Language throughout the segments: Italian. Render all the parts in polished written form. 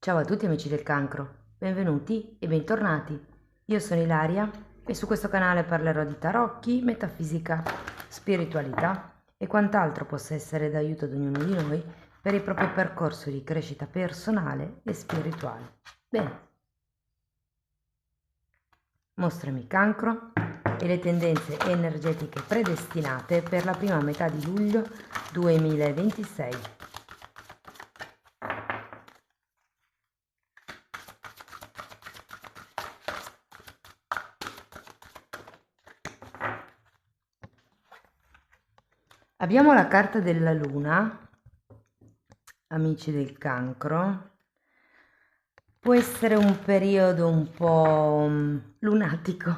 Ciao a tutti amici del cancro, benvenuti e bentornati. Io sono Ilaria e su questo canale parlerò di tarocchi, metafisica, spiritualità e quant'altro possa essere d'aiuto ad ognuno di noi per il proprio percorso di crescita personale e spirituale. Bene, mostrami cancro e le tendenze energetiche predestinate per la prima metà di luglio 2026. Abbiamo la carta della luna, amici del cancro. Può essere un periodo un po' lunatico,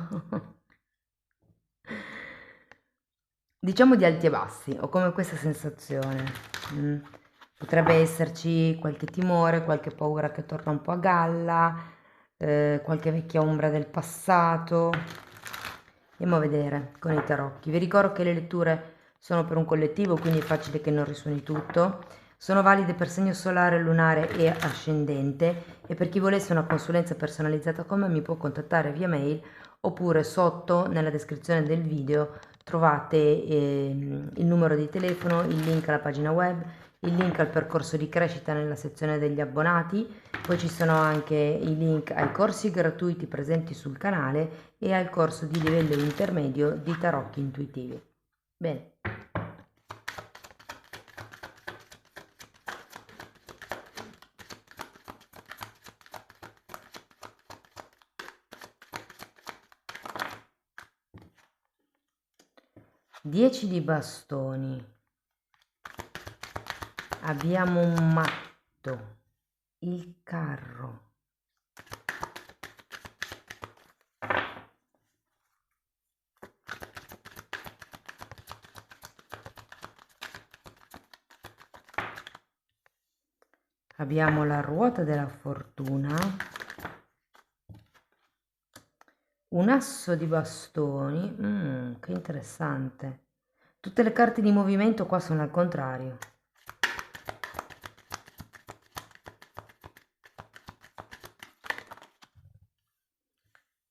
diciamo di alti e bassi, ho come questa sensazione. Mm. Potrebbe esserci qualche timore, qualche paura che torna un po' a galla, qualche vecchia ombra del passato. Andiamo a vedere con i tarocchi. Vi ricordo che le letture sono per un collettivo, quindi è facile che non risuoni tutto. Sono valide per segno solare, lunare e ascendente e per chi volesse una consulenza personalizzata con me mi può contattare via mail oppure sotto nella descrizione del video trovate il numero di telefono, il link alla pagina web, il link al percorso di crescita nella sezione degli abbonati, poi ci sono anche i link ai corsi gratuiti presenti sul canale e al corso di livello intermedio di tarocchi intuitivi. Bene. 10 di bastoni, abbiamo un matto, il carro, abbiamo la ruota della fortuna, un asso di bastoni, che interessante. Tutte le carte di movimento qua sono al contrario.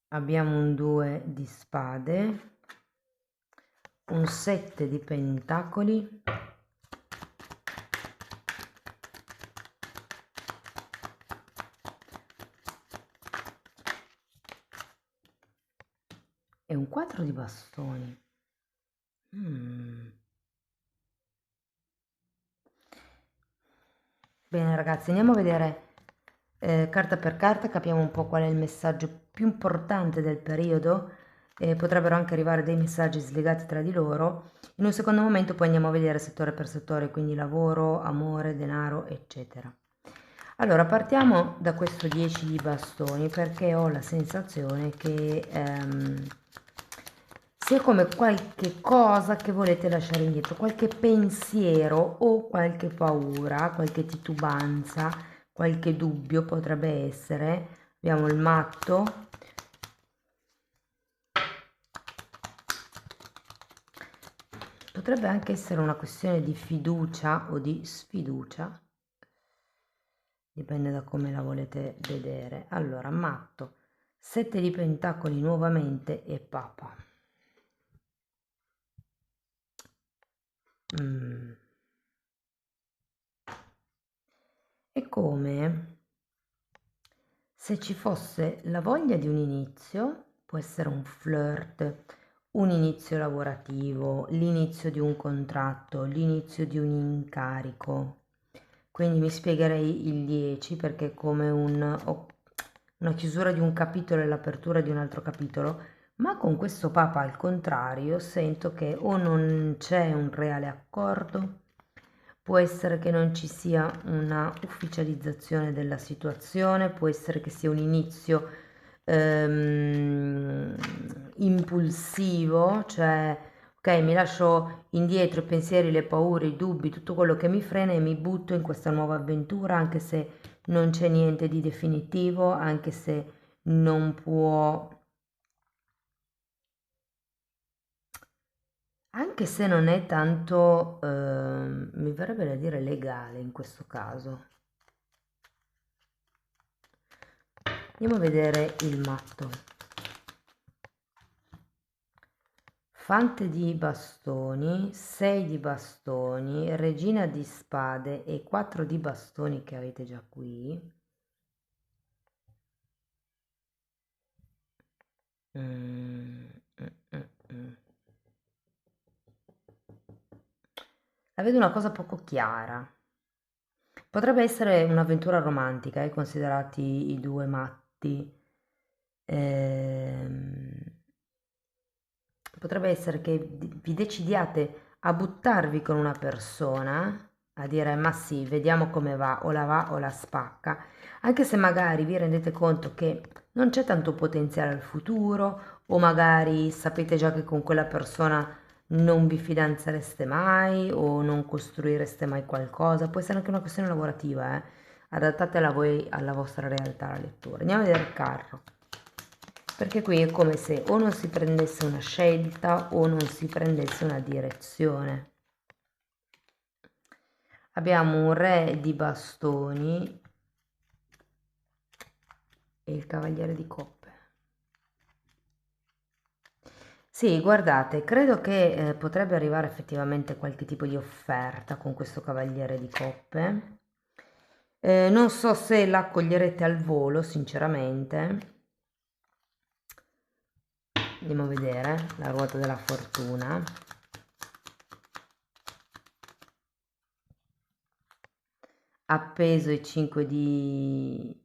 Abbiamo un 2 di spade, un 7 di pentacoli, e un 4 di bastoni. Bene ragazzi, andiamo a vedere carta per carta, capiamo un po' qual è il messaggio più importante del periodo. Potrebbero anche arrivare dei messaggi slegati tra di loro. In un secondo momento poi andiamo a vedere settore per settore, quindi lavoro, amore, denaro, eccetera. Allora, partiamo da questo 10 di bastoni perché ho la sensazione che sia come qualche cosa che volete lasciare indietro, qualche pensiero o qualche paura, qualche titubanza, qualche dubbio potrebbe essere. Abbiamo il matto. Potrebbe anche essere una questione di fiducia o di sfiducia, dipende da come la volete vedere. Allora, matto, 7 di pentacoli nuovamente e papa. È come se ci fosse la voglia di un inizio, può essere un flirt, un inizio lavorativo, l'inizio di un contratto, l'inizio di un incarico. Quindi mi spiegherei il 10 perché è come una chiusura di un capitolo e l'apertura di un altro capitolo, ma con questo Papa al contrario sento che o non c'è un reale accordo, può essere che non ci sia una ufficializzazione della situazione, può essere che sia un inizio ehm, impulsivo, cioè ok, mi lascio indietro i pensieri, le paure, i dubbi, tutto quello che mi frena e mi butto in questa nuova avventura, anche se non c'è niente di definitivo, anche se non può, anche se non è tanto, mi verrebbe da dire legale in questo caso. Andiamo a vedere il matto. Fante di bastoni, 6 di bastoni, regina di spade e 4 di bastoni che avete già qui. Mm, mm, mm, mm. La vedo una cosa poco chiara. Potrebbe essere un'avventura romantica, considerati i due matti. Ehm, Potrebbe essere che vi decidiate a buttarvi con una persona, a dire ma sì, vediamo come va o la spacca, anche se magari vi rendete conto che non c'è tanto potenziale al futuro, o magari sapete già che con quella persona non vi fidanzereste mai o non costruireste mai qualcosa, può essere anche una questione lavorativa, eh. Adattatela voi alla vostra realtà, la lettura. Andiamo a vedere il carro, perché qui è come se o non si prendesse una scelta o non si prendesse una direzione. Abbiamo un re di bastoni e il cavaliere di coppe. Sì, guardate, credo che potrebbe arrivare effettivamente qualche tipo di offerta con questo cavaliere di coppe. Non so se la coglierete al volo, sinceramente. Andiamo a vedere la ruota della fortuna. Appeso i 5 di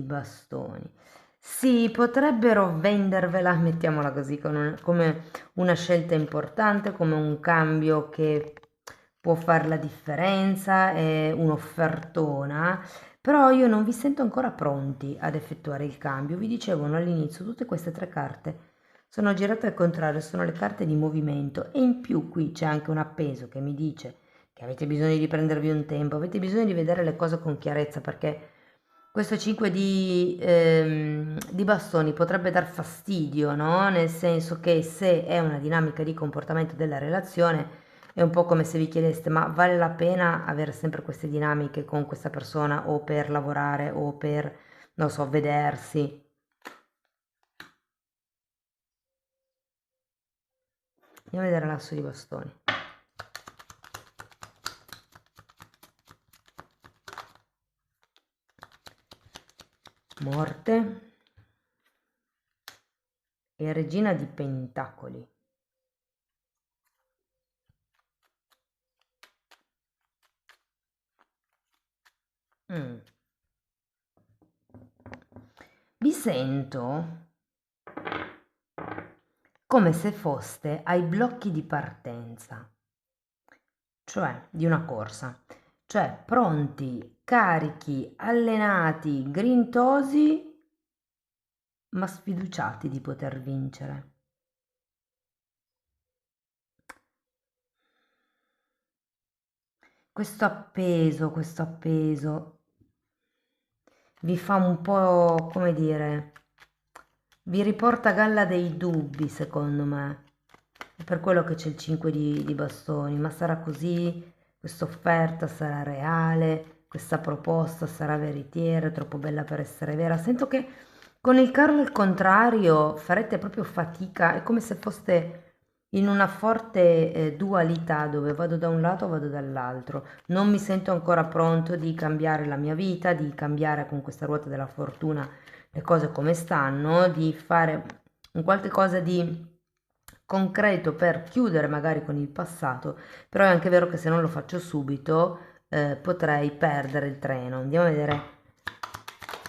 bastoni. Sì, potrebbero vendervela, mettiamola così, come una scelta importante, come un cambio che può fare la differenza, è un'offertona, però io non vi sento ancora pronti ad effettuare il cambio. Vi dicevano all'inizio, tutte queste tre carte sono girate al contrario, sono le carte di movimento e in più qui c'è anche un appeso che mi dice che avete bisogno di prendervi un tempo, avete bisogno di vedere le cose con chiarezza perché questo 5 di bastoni potrebbe dar fastidio, no? Nel senso che se è una dinamica di comportamento della relazione è un po' come se vi chiedeste ma vale la pena avere sempre queste dinamiche con questa persona o per lavorare o per, non so, vedersi. Andiamo a vedere l'asso di bastoni. Morte e regina di pentacoli. Mm. Vi sento come se foste ai blocchi di partenza, cioè di una corsa, cioè pronti, carichi, allenati, grintosi, ma sfiduciati di poter vincere. Questo appeso vi fa un po', come dire, vi riporta a galla dei dubbi, secondo me. È per quello che c'è il 5 di bastoni, ma sarà così? Questa offerta sarà reale? Questa proposta sarà veritiera? È troppo bella per essere vera? Sento che con il carro al contrario farete proprio fatica, è come se foste in una forte dualità dove vado da un lato o vado dall'altro. Non mi sento ancora pronto di cambiare la mia vita, di cambiare con questa ruota della fortuna le cose come stanno, di fare un qualche cosa di concreto per chiudere magari con il passato, però è anche vero che se non lo faccio subito potrei perdere il treno. Andiamo a vedere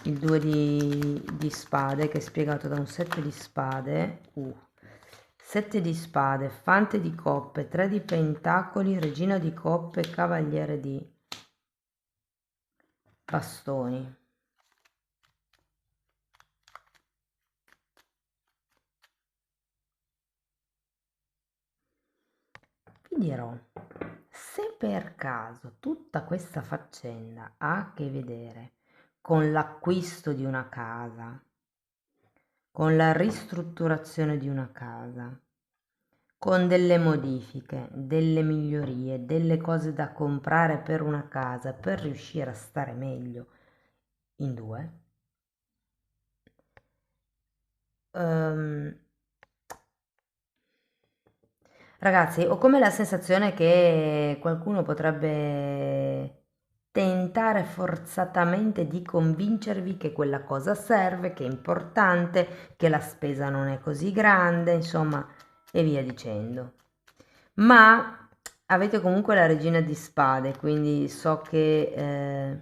il 2 di spade che è spiegato da un 7 di spade. 7 di spade, fante di coppe, 3 di pentacoli, regina di coppe, cavaliere di bastoni. Vi dirò, se per caso tutta questa faccenda ha a che vedere con l'acquisto di una casa, con la ristrutturazione di una casa, con delle modifiche, delle migliorie, delle cose da comprare per una casa per riuscire a stare meglio in due, ehm, ragazzi, ho come la sensazione che qualcuno potrebbe tentare forzatamente di convincervi che quella cosa serve, che è importante, che la spesa non è così grande, insomma, e via dicendo. Ma avete comunque la regina di spade, quindi so che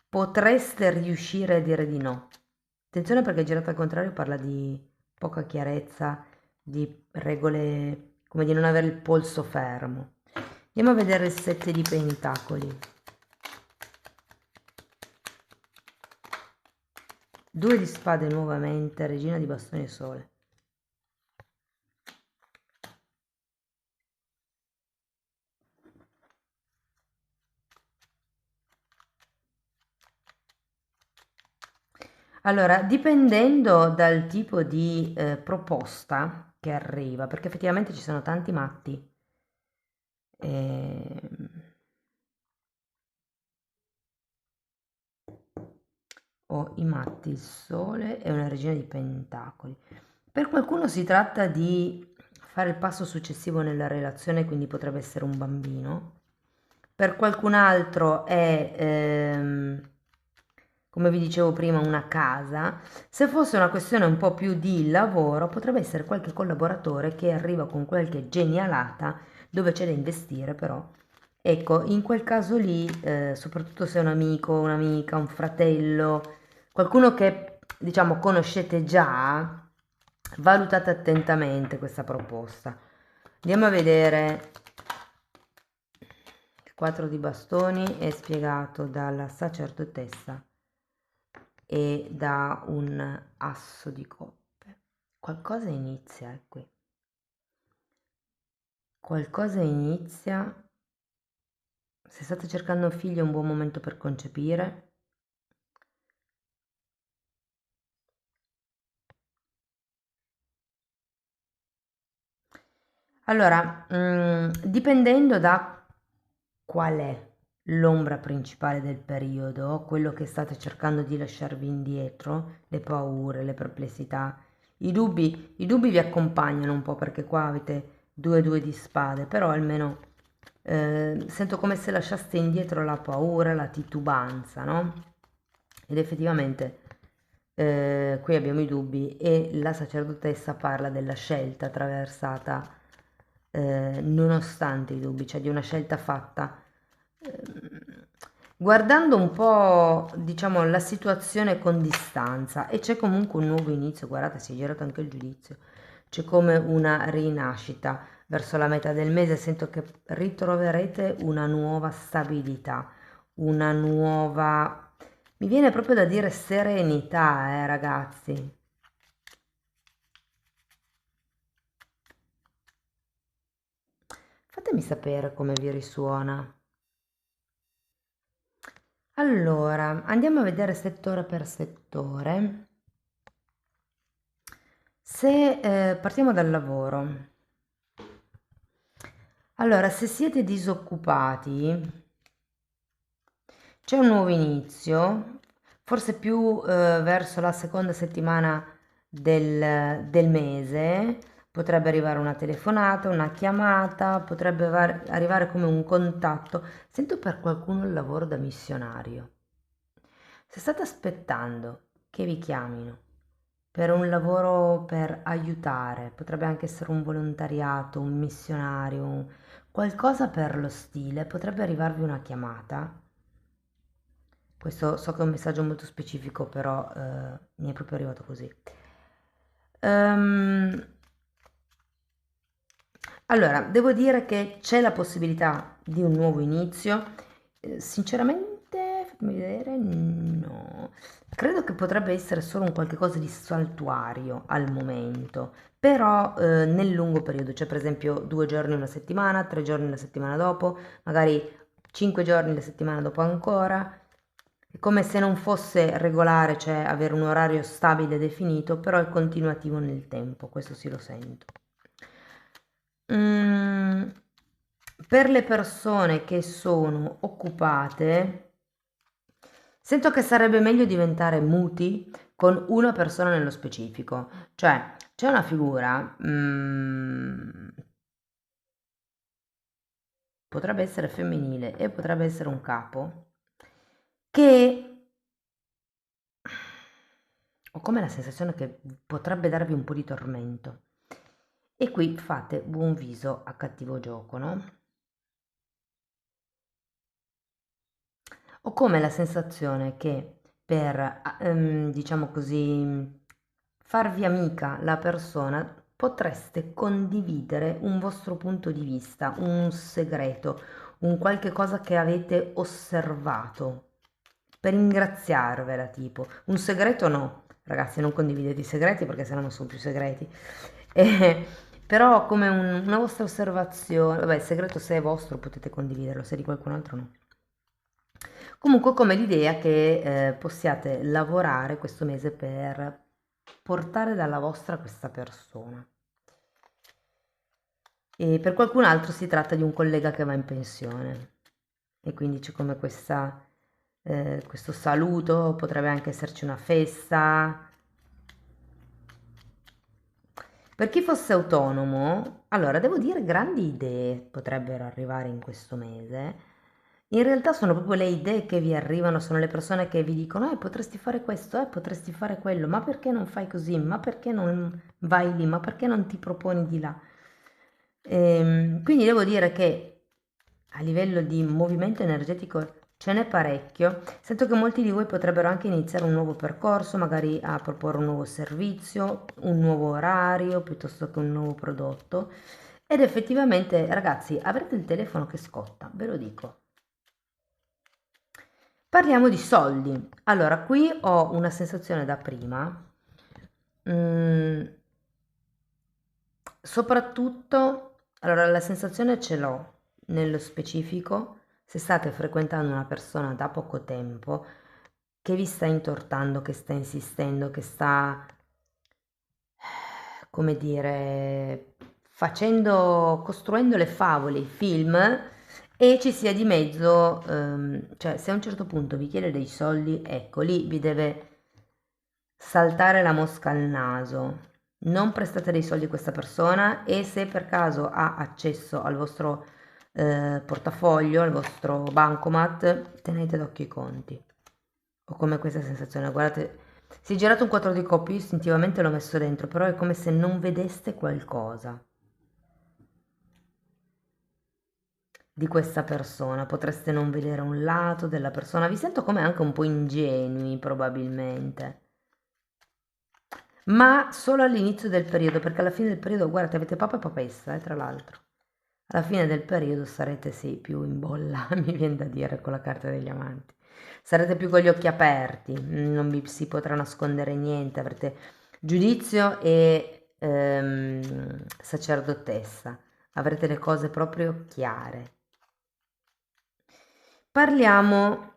potreste riuscire a dire di no. Attenzione perché girato al contrario parla di poca chiarezza, di regole, come di non avere il polso fermo. Andiamo a vedere il 7 di pentacoli. 2 di spade nuovamente, regina di bastoni e sole. Allora, dipendendo dal tipo di proposta che arriva, perché effettivamente ci sono tanti matti. ehm, Ho i matti, il sole e una regina di pentacoli. Per qualcuno si tratta di fare il passo successivo nella relazione, quindi potrebbe essere un bambino. Per qualcun altro è, come vi dicevo prima, una casa. Se fosse una questione un po' più di lavoro, potrebbe essere qualche collaboratore che arriva con qualche genialata dove c'è da investire, però. Ecco, in quel caso lì, soprattutto se è un amico, un'amica, un fratello, qualcuno che diciamo conoscete già, valutate attentamente questa proposta. Andiamo a vedere il 4 di bastoni è spiegato dalla sacerdotessa e da un asso di coppe. Qualcosa inizia qui. Qualcosa inizia. Se state cercando un figlio è un buon momento per concepire. Allora, dipendendo da qual è l'ombra principale del periodo, quello che state cercando di lasciarvi indietro, le paure, le perplessità, i dubbi vi accompagnano un po' perché qua avete due di spade, però almeno sento come se lasciaste indietro la paura, la titubanza, no? Ed effettivamente qui abbiamo i dubbi e la sacerdotessa parla della scelta attraversata nonostante i dubbi, cioè di una scelta fatta guardando un po', diciamo, la situazione con distanza e c'è comunque un nuovo inizio, guardate, si è girato anche il giudizio, c'è come una rinascita verso la metà del mese, sento che ritroverete una nuova stabilità, una nuova, mi viene proprio da dire serenità, ragazzi. Fatemi sapere come vi risuona. Allora, andiamo a vedere settore per settore. Se partiamo dal lavoro, allora, se siete disoccupati, c'è un nuovo inizio, forse più verso la seconda settimana del mese, potrebbe arrivare una telefonata, una chiamata, potrebbe arrivare come un contatto. Sento per qualcuno il lavoro da missionario. Se state aspettando che vi chiamino per un lavoro per aiutare, potrebbe anche essere un volontariato, un missionario, qualcosa per lo stile, potrebbe arrivarvi una chiamata. Questo so che è un messaggio molto specifico, però mi è proprio arrivato così. Ehm, allora, devo dire che c'è la possibilità di un nuovo inizio. Sinceramente, fammi vedere, no. Credo che potrebbe essere solo un qualche cosa di saltuario al momento, però nel lungo periodo, cioè per esempio 2 giorni una settimana, 3 giorni una settimana dopo, magari 5 giorni la settimana dopo ancora. È come se non fosse regolare, cioè avere un orario stabile definito, però è continuativo nel tempo, questo sì lo sento. Mm, per le persone che sono occupate, sento che sarebbe meglio diventare muti, con una persona nello specifico. Cioè, c'è una figura, potrebbe essere femminile e potrebbe essere un capo, che ho come la sensazione che potrebbe darvi un po' di tormento. E qui fate buon viso a cattivo gioco, no? Ho come la sensazione che per, diciamo così, farvi amica la persona, potreste condividere un vostro punto di vista, un segreto, un qualche cosa che avete osservato, per ringraziarvela, tipo. Un segreto no, ragazzi, non condividete i segreti perché sennò non sono più segreti. Eh, però come una vostra osservazione, vabbè, il segreto se è vostro potete condividerlo, se è di qualcun altro no. Comunque come l'idea che possiate lavorare questo mese per portare dalla vostra questa persona. E per qualcun altro si tratta di un collega che va in pensione e quindi c'è come questo saluto, potrebbe anche esserci una festa. Per chi fosse autonomo, allora devo dire grandi idee potrebbero arrivare in questo mese. In realtà sono proprio le idee che vi arrivano, sono le persone che vi dicono, potresti fare questo, potresti fare quello, ma perché non fai così, ma perché non vai lì, ma perché non ti proponi di là? Quindi devo dire che a livello di movimento energetico ce n'è parecchio. Sento che molti di voi potrebbero anche iniziare un nuovo percorso, magari a proporre un nuovo servizio, un nuovo orario piuttosto che un nuovo prodotto. Ed effettivamente, ragazzi, avrete il telefono che scotta, ve lo dico. Parliamo di soldi. Allora, qui ho una sensazione da prima. Mm, soprattutto, allora la sensazione ce l'ho nello specifico se state frequentando una persona da poco tempo che vi sta intortando, che sta insistendo, che sta, come dire, costruendo le favole, i film, e ci sia di mezzo, cioè se a un certo punto vi chiede dei soldi, ecco, lì vi deve saltare la mosca al naso. Non prestate dei soldi a questa persona e se per caso ha accesso al vostro portafoglio, al vostro bancomat, tenete d'occhio i conti. Ho come questa sensazione, guardate, si è girato un 4 di coppie, io istintivamente l'ho messo dentro, però è come se non vedeste qualcosa di questa persona, potreste non vedere un lato della persona, vi sento come anche un po' ingenui probabilmente, ma solo all'inizio del periodo, perché alla fine del periodo, guardate, avete papa e papessa, tra l'altro. Alla fine del periodo sarete sì più in bolla, mi viene da dire, con la carta degli amanti. Sarete più con gli occhi aperti, non vi si potrà nascondere niente, avrete giudizio e sacerdotessa, avrete le cose proprio chiare. Parliamo.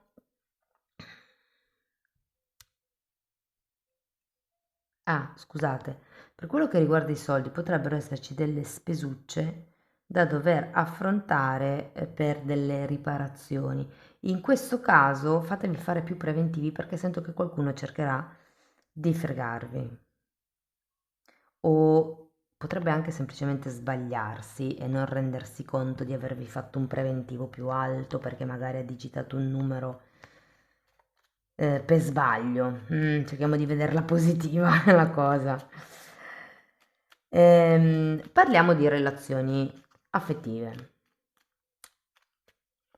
Ah, scusate, per quello che riguarda i soldi potrebbero esserci delle spesucce da dover affrontare per delle riparazioni. In questo caso fatevi fare più preventivi perché sento che qualcuno cercherà di fregarvi o potrebbe anche semplicemente sbagliarsi e non rendersi conto di avervi fatto un preventivo più alto perché magari ha digitato un numero per sbaglio. Cerchiamo di vederla positiva la cosa. Parliamo di relazioni affettive.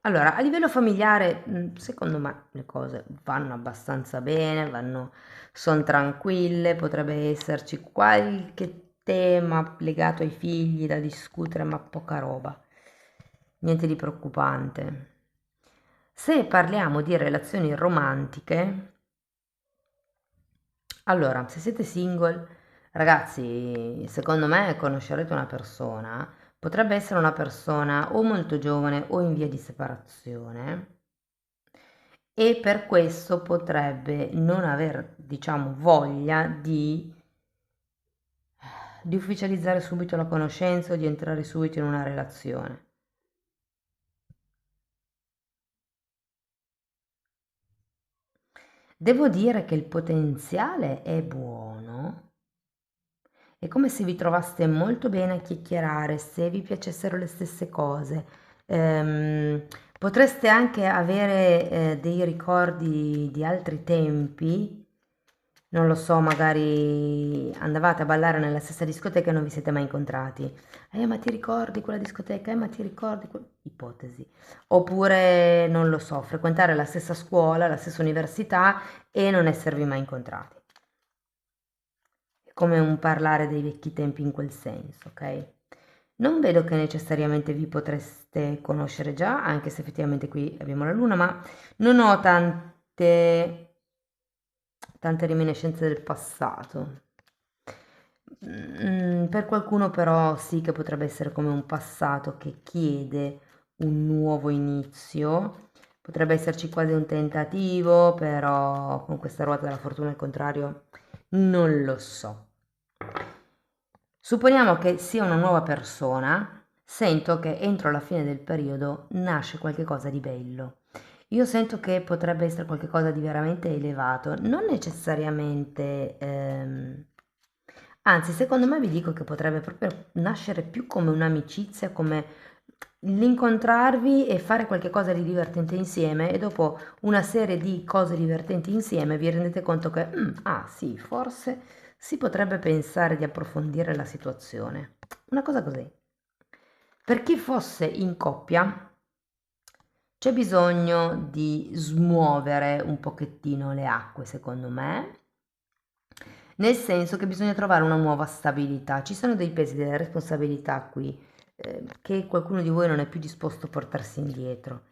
Allora, a livello familiare, secondo me le cose vanno abbastanza bene, son tranquille, potrebbe esserci qualche tema legato ai figli da discutere, ma poca roba. Niente di preoccupante. Se parliamo di relazioni romantiche, allora, se siete single, ragazzi, secondo me conoscerete una persona, potrebbe essere una persona o molto giovane o in via di separazione e per questo potrebbe non aver, diciamo, voglia di ufficializzare subito la conoscenza o di entrare subito in una relazione. Devo dire che il potenziale è buono. È come se vi trovaste molto bene a chiacchierare, se vi piacessero le stesse cose. Ehm, Potreste anche avere dei ricordi di altri tempi, non lo so, magari andavate a ballare nella stessa discoteca e non vi siete mai incontrati. Ma ti ricordi quella discoteca? Ma ti ricordi ipotesi. Oppure, non lo so, frequentare la stessa scuola, la stessa università e non esservi mai incontrati. È come un parlare dei vecchi tempi in quel senso, ok? Non vedo che necessariamente vi potreste conoscere già, anche se effettivamente qui abbiamo la luna, ma non ho tante reminiscenze del passato. Per qualcuno però sì che potrebbe essere come un passato che chiede un nuovo inizio. Potrebbe esserci quasi un tentativo, però con questa ruota della fortuna al contrario non lo so. Supponiamo che sia una nuova persona, sento che entro la fine del periodo nasce qualche cosa di bello. Io sento che potrebbe essere qualcosa di veramente elevato, non necessariamente, anzi, secondo me vi dico che potrebbe proprio nascere più come un'amicizia, come l'incontrarvi e fare qualche cosa di divertente insieme e dopo una serie di cose divertenti insieme vi rendete conto che, ah sì, forse si potrebbe pensare di approfondire la situazione. Una cosa così. Per chi fosse in coppia, c'è bisogno di smuovere un pochettino le acque, secondo me, nel senso che bisogna trovare una nuova stabilità. Ci sono dei pesi, delle responsabilità qui che qualcuno di voi non è più disposto a portarsi indietro.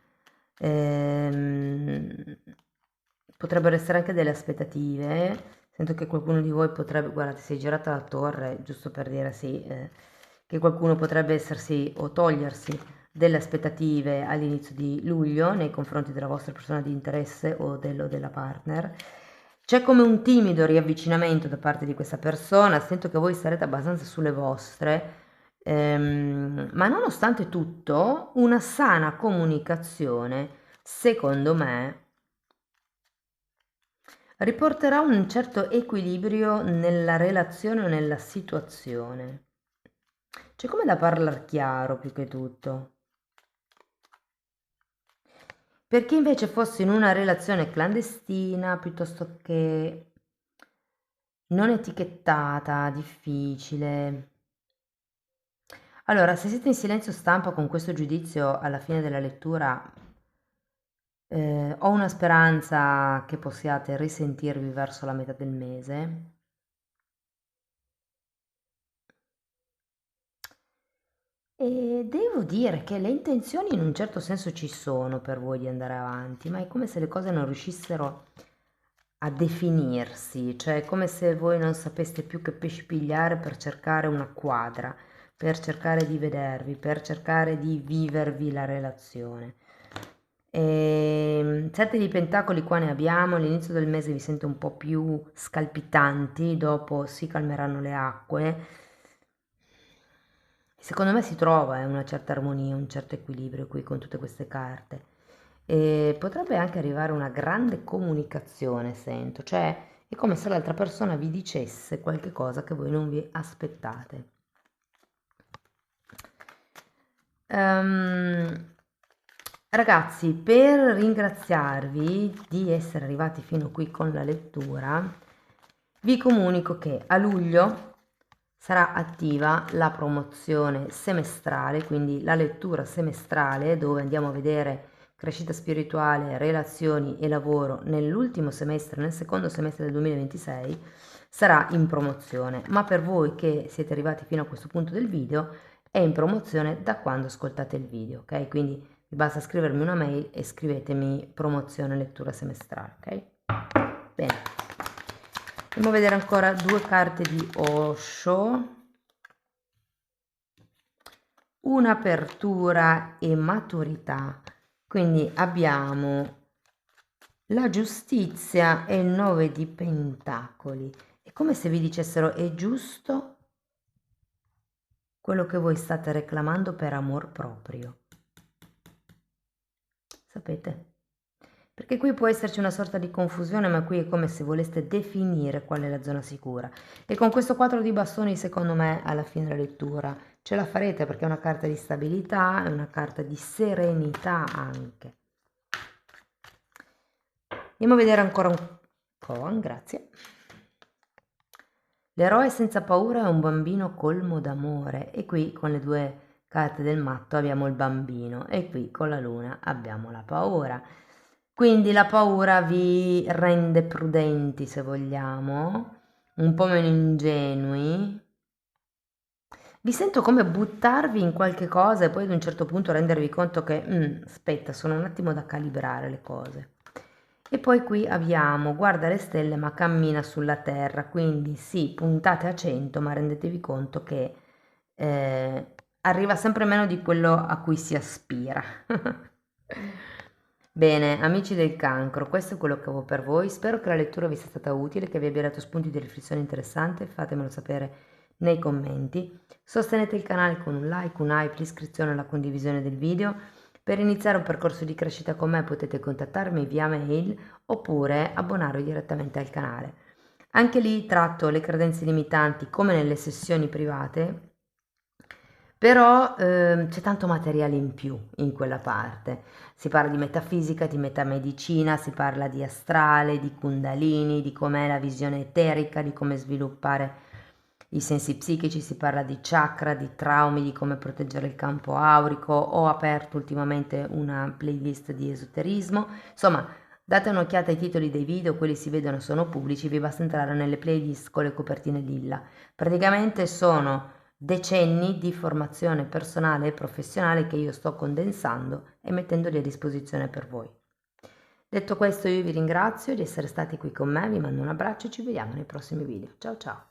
Ehm, Potrebbero essere anche delle aspettative. Sento che qualcuno di voi potrebbe, guardate, si è girata la torre, giusto per dire sì, che qualcuno potrebbe essersi o togliersi delle aspettative all'inizio di luglio nei confronti della vostra persona di interesse o dello della partner. C'è come un timido riavvicinamento da parte di questa persona, sento che voi sarete abbastanza sulle vostre, ma nonostante tutto, una sana comunicazione, secondo me, riporterà un certo equilibrio nella relazione o nella situazione. C'è come da parlare chiaro più che tutto. Per chi invece fosse in una relazione clandestina, piuttosto che non etichettata, difficile. Allora, se siete in silenzio stampa con questo giudizio alla fine della lettura, ho una speranza che possiate risentirvi verso la metà del mese. E devo dire che le intenzioni in un certo senso ci sono per voi di andare avanti, ma è come se le cose non riuscissero a definirsi, cioè è come se voi non sapeste più che pesci pigliare per cercare una quadra, per cercare di vedervi, per cercare di vivervi la relazione. Sette di pentacoli qua ne abbiamo, all'inizio del mese vi sento un po' più scalpitanti, dopo si calmeranno le acque. Secondo me si trova una certa armonia, un certo equilibrio qui con tutte queste carte. E potrebbe anche arrivare una grande comunicazione, sento, cioè è come se l'altra persona vi dicesse qualche cosa che voi non vi aspettate. Ehm, Ragazzi, per ringraziarvi di essere arrivati fino qui con la lettura, vi comunico che a luglio sarà attiva la promozione semestrale, quindi la lettura semestrale dove andiamo a vedere crescita spirituale, relazioni e lavoro nell'ultimo semestre, nel secondo semestre del 2026, sarà in promozione. Ma per voi che siete arrivati fino a questo punto del video, è in promozione da quando ascoltate il video, ok? Quindi vi basta scrivermi una mail e scrivetemi promozione lettura semestrale, ok? Bene. Andiamo a vedere ancora due carte di Osho. Un'apertura e maturità. Quindi abbiamo la giustizia e il 9 di pentacoli. È come se vi dicessero è giusto quello che voi state reclamando per amor proprio. Sapete? perché qui può esserci una sorta di confusione, ma qui è come se voleste definire qual è la zona sicura. E con questo 4 di bastoni, secondo me, alla fine della lettura ce la farete, perché è una carta di stabilità, è una carta di serenità anche. Andiamo a vedere ancora un po', grazie. L'eroe senza paura è un bambino colmo d'amore, e qui con le due carte del matto abbiamo il bambino e qui con la luna abbiamo la paura. Quindi la paura vi rende prudenti, se vogliamo, un po' meno ingenui. Vi sento come buttarvi in qualche cosa e poi ad un certo punto rendervi conto che, aspetta, sono un attimo da calibrare le cose. E poi qui abbiamo, guarda le stelle ma cammina sulla terra, quindi sì, puntate a 100, ma rendetevi conto che arriva sempre meno di quello a cui si aspira. Bene, amici del cancro, questo è quello che avevo per voi. Spero che la lettura vi sia stata utile, che vi abbia dato spunti di riflessione interessante. Fatemelo sapere nei commenti. Sostenete il canale con un like, un hype, l'iscrizione e la condivisione del video. Per iniziare un percorso di crescita con me potete contattarmi via mail oppure abbonarvi direttamente al canale. Anche lì tratto le credenze limitanti come nelle sessioni private, però c'è tanto materiale in più in quella parte. Si parla di metafisica, di metamedicina, si parla di astrale, di kundalini, di com'è la visione eterica, di come sviluppare i sensi psichici, si parla di chakra, di traumi, di come proteggere il campo aurico. Ho aperto ultimamente una playlist di esoterismo. Insomma, date un'occhiata ai titoli dei video, quelli si vedono, sono pubblici, vi basta entrare nelle playlist con le copertine lilla. Praticamente sono decenni di formazione personale e professionale che io sto condensando e mettendoli a disposizione per voi. Detto questo, io vi ringrazio di essere stati qui con me, vi mando un abbraccio e ci vediamo nei prossimi video. Ciao ciao!